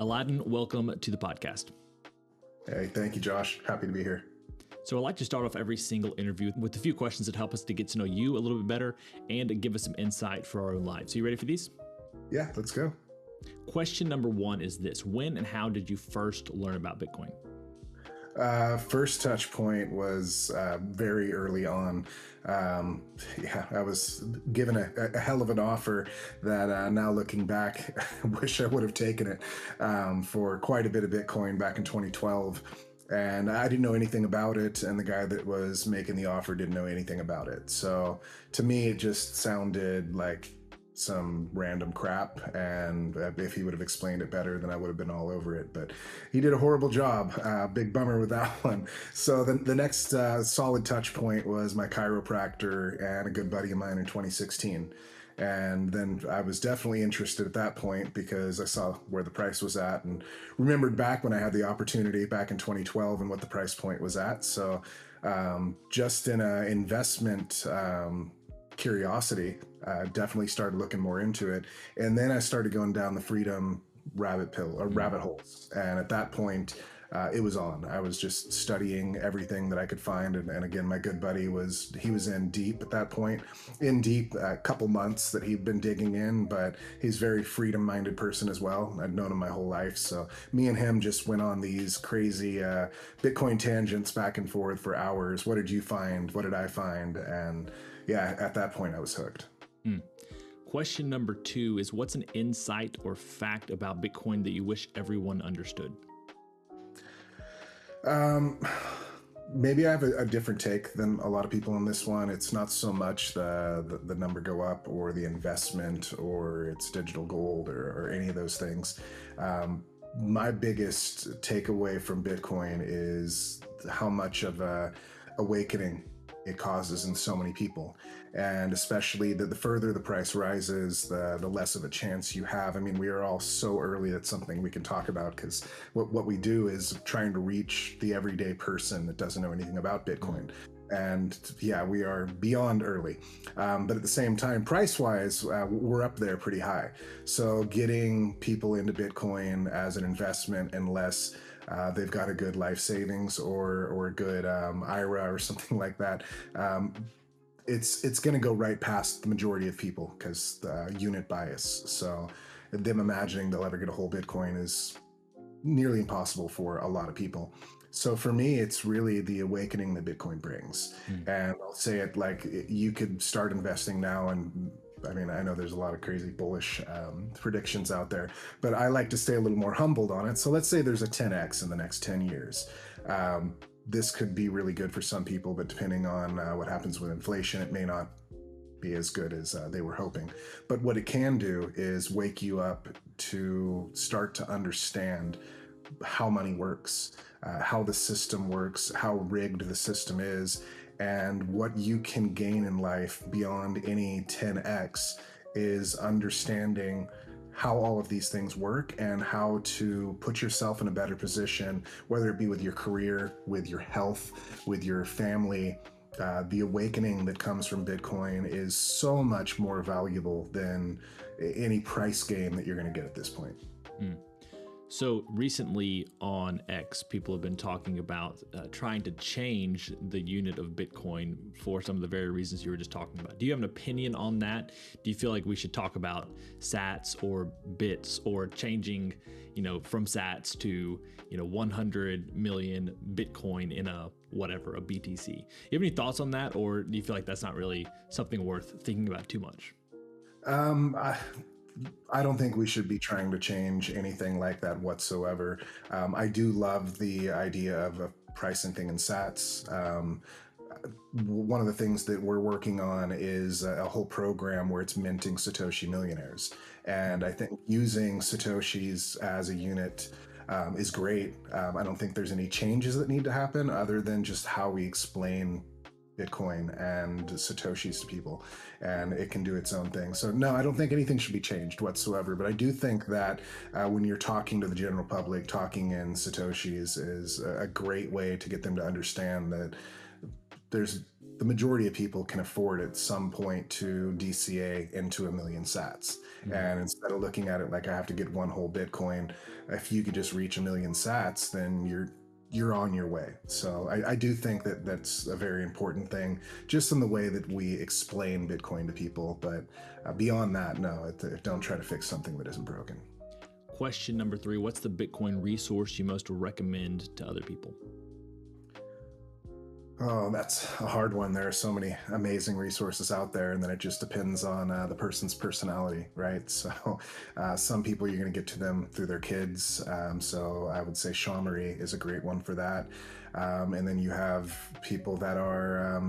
Aladdin, welcome to the podcast. Hey, thank you, Josh. Happy to be here. So I like to start off every single interview with a few questions that help us to get to know you a little bit better and give us some insight for our own lives. So you ready for these? Yeah, let's go. Question number one is this. When and how did you first learn about Bitcoin? First touch point was very early on. I was given a hell of an offer that now looking back, I wish I would have taken it for quite a bit of Bitcoin back in 2012. And I didn't know anything about it, and the guy that was making the offer didn't know anything about it. So to me, it just sounded like some random crap, and if he would have explained it better, then I would have been all over it. But he did a horrible job. Big bummer with that one. So the next solid touch point was my chiropractor and a good buddy of mine in 2016. And then I was definitely interested at that point because I saw where the price was at and remembered back when I had the opportunity back in 2012 and what the price point was at. So just in a investment curiosity, definitely started looking more into it. And then I started going down the freedom rabbit holes. And at that point, it was on. I was just studying everything that I could find. And again, my good buddy was in deep at that point, a couple months that he'd been digging in, but he's a very freedom-minded person as well. I'd known him my whole life. So me and him just went on these crazy Bitcoin tangents back and forth for hours. What did you find? What did I find? And yeah, at that point I was hooked. Question number two is, what's an insight or fact about Bitcoin that you wish everyone understood? Maybe I have a different take than a lot of people on this one. It's not so much the number go up or the investment or it's digital gold or any of those things. My biggest takeaway from Bitcoin is how much of a awakening it causes in so many people. And especially the further the price rises, the less of a chance you have. I mean, we are all so early. That's something we can talk about because what we do is trying to reach the everyday person that doesn't know anything about Bitcoin. And yeah, we are beyond early. But at the same time, price-wise, we're up there pretty high. So getting people into Bitcoin as an investment, unless they've got a good life savings or a good IRA or something like that, it's going to go right past the majority of people because the unit bias. So them imagining they'll ever get a whole Bitcoin is nearly impossible for a lot of people. So for me, it's really the awakening that Bitcoin brings. And I'll say it like you could start investing now, and I mean, I know there's a lot of crazy bullish predictions out there, but I like to stay a little more humbled on it. So let's say there's a 10x in the next 10 years. This could be really good for some people, but depending on what happens with inflation, it may not be as good as they were hoping. But what it can do is wake you up to start to understand how money works, how the system works, how rigged the system is, and what you can gain in life beyond any 10x is understanding how all of these things work and how to put yourself in a better position, whether it be with your career, with your health, with your family. The awakening that comes from Bitcoin is so much more valuable than any price game that you're going to get at this point. So recently on X, people have been talking about trying to change the unit of Bitcoin for some of the very reasons you were just talking about. Do you have an opinion on that? Do you feel like we should talk about sats or bits or changing, from sats to, 100 million Bitcoin in a BTC? You have any thoughts on that, or do you feel like that's not really something worth thinking about too much? I don't think we should be trying to change anything like that whatsoever. I do love the idea of a pricing thing in sats. One of the things that we're working on is a whole program where it's minting Satoshi Millionaires. And I think using Satoshis as a unit is great. I don't think there's any changes that need to happen other than just how we explain Bitcoin and Satoshis to people, and it can do its own thing. So no, I don't think anything should be changed whatsoever, but I do think that when you're talking to the general public, talking in Satoshis is a great way to get them to understand that there's the majority of people can afford at some point to DCA into 1 million sats. And instead of looking at it like I have to get one whole Bitcoin, if you could just reach 1 million sats, then you're on your way. So I do think that that's a very important thing, just in the way that we explain Bitcoin to people. But beyond that, no, don't try to fix something that isn't broken. Question number 3, what's the Bitcoin resource you most recommend to other people? Oh, that's a hard one. There are so many amazing resources out there, and then it just depends on the person's personality, right? So some people, you're going to get to them through their kids. So I would say Shaw-Marie is a great one for that. And then you have people that are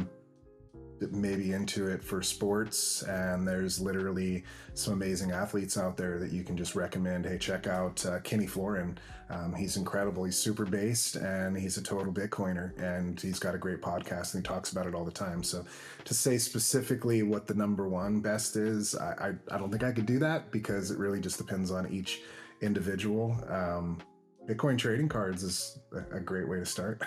maybe into it for sports, and there's literally some amazing athletes out there that you can just recommend. Hey, check out Kenny Florin. He's incredible. He's super based, and he's a total Bitcoiner, and he's got a great podcast, and he talks about it all the time. So to say specifically what the number one best is, I don't think I could do that, because it really just depends on each individual. Bitcoin trading cards is a great way to start.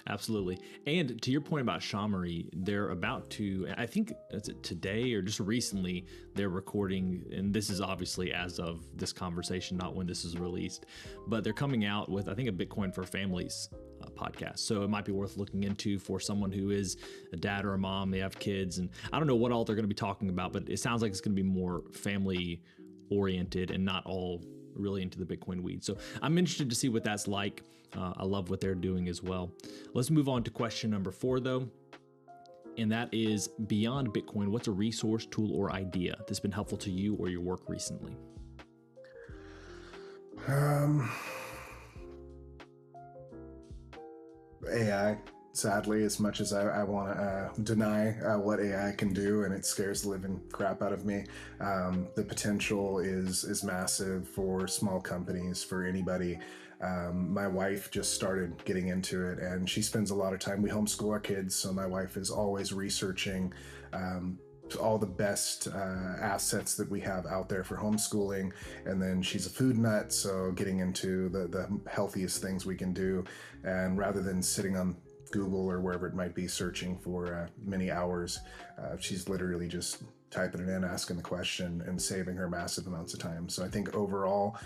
Absolutely. And to your point about Shaw-Marie, they're about to, I think is it today or just recently, they're recording, and this is obviously as of this conversation, not when this is released, but they're coming out with, I think, a Bitcoin for Families podcast. So it might be worth looking into for someone who is a dad or a mom, they have kids, and I don't know what all they're going to be talking about, but it sounds like it's going to be more family oriented and not all really into the Bitcoin weeds. So I'm interested to see what that's like. I love what they're doing as well. Let's move on to question number 4, though. And that is, beyond Bitcoin, what's a resource, tool, or idea that's been helpful to you or your work recently? AI. Sadly, as much as I want to deny what AI can do, and it scares the living crap out of me, the potential is massive for small companies, for anybody. My wife just started getting into it, and she spends a lot of time. We homeschool our kids, so my wife is always researching all the best assets that we have out there for homeschooling. And then she's a food nut, so getting into the healthiest things we can do. And rather than sitting on Google or wherever it might be searching for many hours, she's literally just typing it in, asking the question, and saving her massive amounts of time. So I think overall,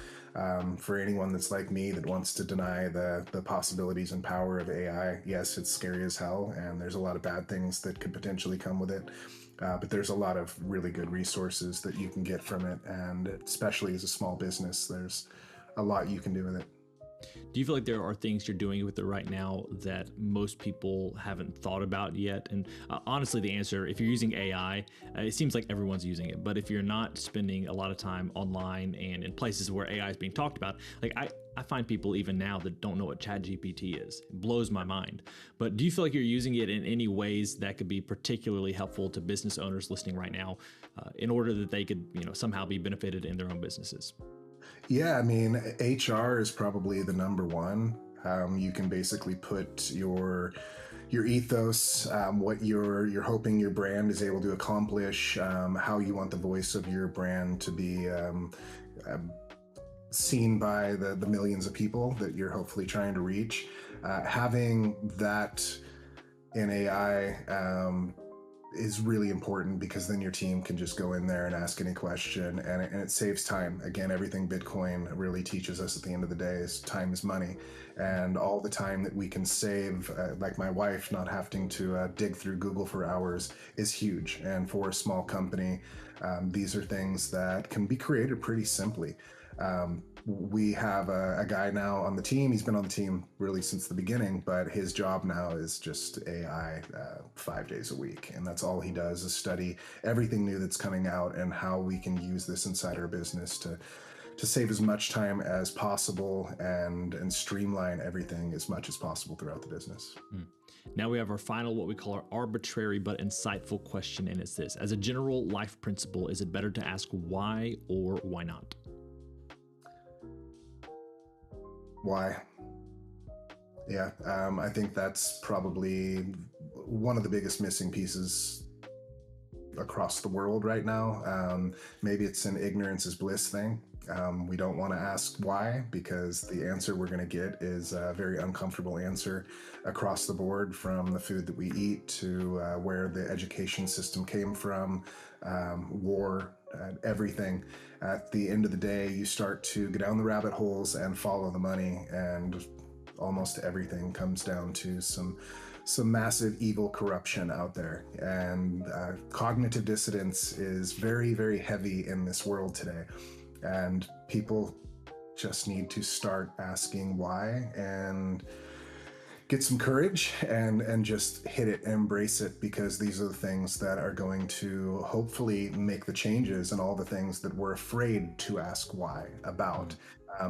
for anyone that's like me that wants to deny the possibilities and power of AI, yes, it's scary as hell, and there's a lot of bad things that could potentially come with it. But there's a lot of really good resources that you can get from it, and especially as a small business, there's a lot you can do with it. Do you feel like there are things you're doing with it right now that most people haven't thought about yet? And honestly, the answer, if you're using AI, it seems like everyone's using it. But if you're not spending a lot of time online and in places where AI is being talked about, like I find people even now that don't know what ChatGPT is. It blows my mind. But do you feel like you're using it in any ways that could be particularly helpful to business owners listening right now, in order that they could, somehow be benefited in their own businesses? Yeah, I mean, HR is probably the number one. You can basically put your ethos, what you're hoping your brand is able to accomplish, how you want the voice of your brand to be seen by the millions of people that you're hopefully trying to reach. Having that in AI is really important, because then your team can just go in there and ask any question, and it saves time. Again, everything Bitcoin really teaches us at the end of the day is time is money, and all the time that we can save, like my wife not having to dig through Google for hours, is huge. And for a small company, these are things that can be created pretty simply. We have a guy now on the team. He's been on the team really since the beginning, but his job now is just AI 5 days a week. And that's all he does, is study everything new that's coming out and how we can use this inside our business to save as much time as possible and streamline everything as much as possible throughout the business. Now we have our final, what we call our arbitrary but insightful question, and it's this: as a general life principle, is it better to ask why or why not? Why? Yeah, I think that's probably one of the biggest missing pieces across the world right now. Maybe it's an ignorance is bliss thing. We don't want to ask why, because the answer we're going to get is a very uncomfortable answer across the board, from the food that we eat to where the education system came from, war, everything. At the end of the day, you start to go down the rabbit holes and follow the money, and almost everything comes down to some massive evil corruption out there. And cognitive dissonance is very, very heavy in this world today. And people just need to start asking why, and get some courage and just hit it and embrace it, because these are the things that are going to hopefully make the changes and all the things that we're afraid to ask why about.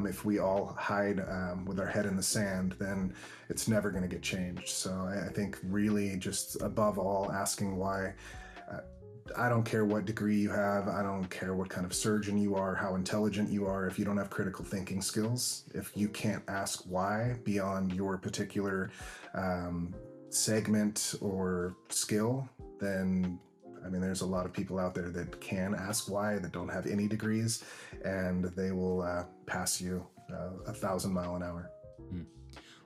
If we all hide with our head in the sand, then it's never going to get changed. So I think really, just above all, asking why. I don't care what degree you have. I don't care what kind of surgeon you are, how intelligent you are. If you don't have critical thinking skills, if you can't ask why beyond your particular segment or skill, then I mean, there's a lot of people out there that can ask why, that don't have any degrees, and they will pass you 1,000 miles an hour.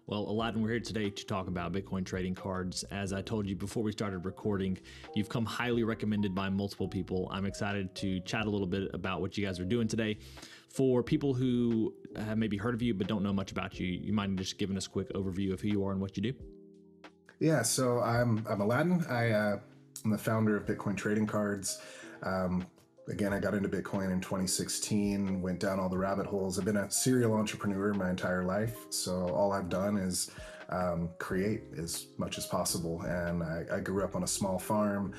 Well, Aladdin, we're here today to talk about Bitcoin trading cards. As I told you before we started recording, you've come highly recommended by multiple people. I'm excited to chat a little bit about what you guys are doing today. For people who have maybe heard of you but don't know much about you, you mind just giving us a quick overview of who you are and what you do? Yeah, so I'm Aladdin. I'm the founder of Bitcoin Trading Cards. Again, I got into Bitcoin in 2016, went down all the rabbit holes. I've been a serial entrepreneur my entire life. So all I've done is create as much as possible. And I grew up on a small farm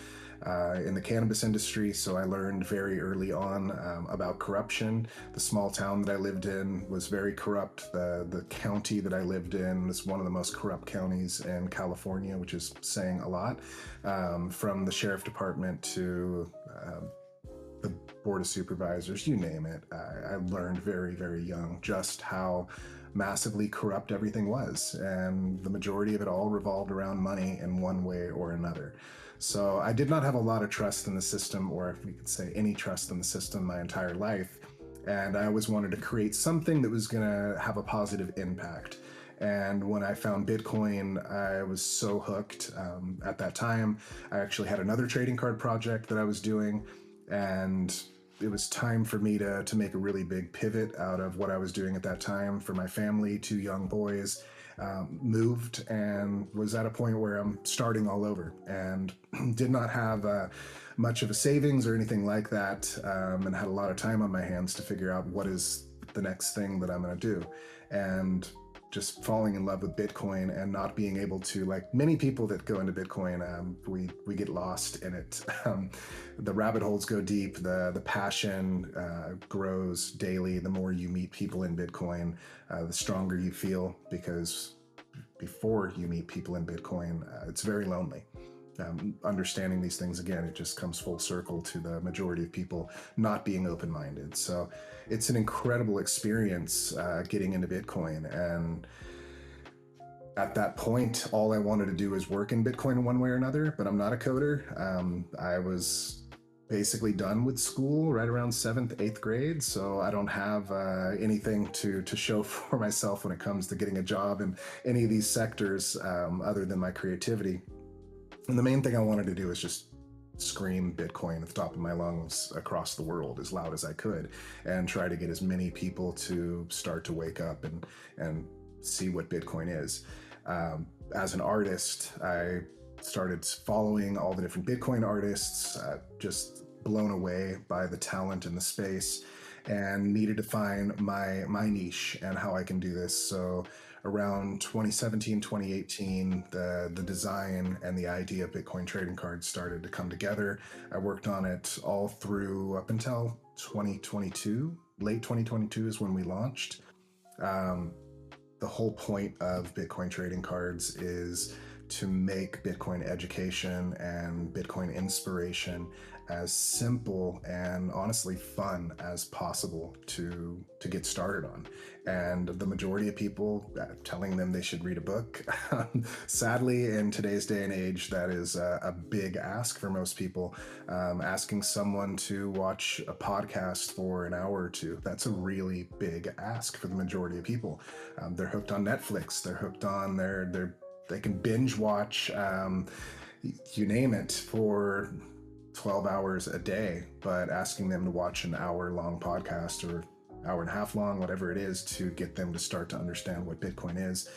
in the cannabis industry. So I learned very early on about corruption. The small town that I lived in was very corrupt. The county that I lived in was one of the most corrupt counties in California, which is saying a lot. From the sheriff department to the board of supervisors, you name it. I learned very, very young just how massively corrupt everything was. And the majority of it all revolved around money in one way or another. So I did not have a lot of trust in the system, or if we could say any trust in the system, my entire life. And I always wanted to create something that was going to have a positive impact. And when I found Bitcoin, I was so hooked. At that time, I actually had another trading card project that I was doing. And it was time for me to make a really big pivot out of what I was doing at that time for my family. 2 young boys, moved, and was at a point where I'm starting all over, and did not have much of a savings or anything like that, and had a lot of time on my hands to figure out what is the next thing that I'm going to do. And just falling in love with Bitcoin and not being able to, like many people that go into Bitcoin, we get lost in it. The rabbit holes go deep. The passion grows daily. The more you meet people in Bitcoin, the stronger you feel, because before you meet people in Bitcoin, it's very lonely. Understanding these things, again, it just comes full circle to the majority of people not being open-minded. So it's an incredible experience getting into Bitcoin. And at that point, all I wanted to do was work in Bitcoin in one way or another, but I'm not a coder. I was basically done with school right around 7th, 8th grade. So I don't have anything to show for myself when it comes to getting a job in any of these sectors other than my creativity. And the main thing I wanted to do is just scream Bitcoin at the top of my lungs across the world as loud as I could, and try to get as many people to start to wake up and see what Bitcoin is. As an artist, I started following all the different Bitcoin artists, just blown away by the talent in the space, and needed to find my niche and how I can do this. So around 2017, 2018, the design and the idea of Bitcoin trading cards started to come together. I worked on it all through up until 2022. Late 2022 is when we launched. The whole point of Bitcoin trading cards is to make Bitcoin education and Bitcoin inspiration as simple and honestly fun as possible to get started on. And the majority of people, telling them they should read a book, sadly in today's day and age, that is a big ask for most people. Asking someone to watch a podcast for an hour or two, that's a really big ask for the majority of people. They're hooked on Netflix, they're hooked on they can binge watch, you name it, for 12 hours a day, but asking them to watch an hour-long podcast or hour and a half long, whatever it is, to get them to start to understand what Bitcoin is,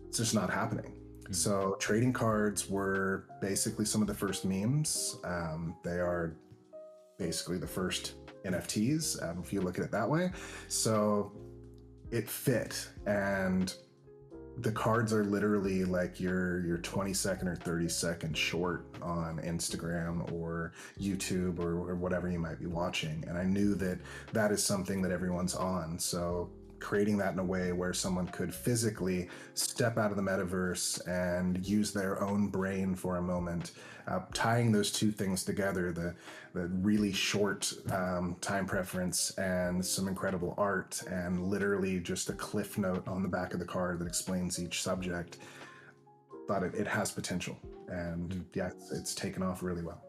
it's just not happening. So trading cards were basically some of the first memes. They are basically the first NFTs, if you look at it that way. So it fit, and the cards are literally like your 20-second or 30-second short on Instagram or YouTube or whatever you might be watching. And I knew that that is something that everyone's on. So creating that in a way where someone could physically step out of the metaverse and use their own brain for a moment, tying those two things together, the really short time preference and some incredible art, and literally just a cliff note on the back of the card that explains each subject, thought it has potential. And yeah, it's taken off really well.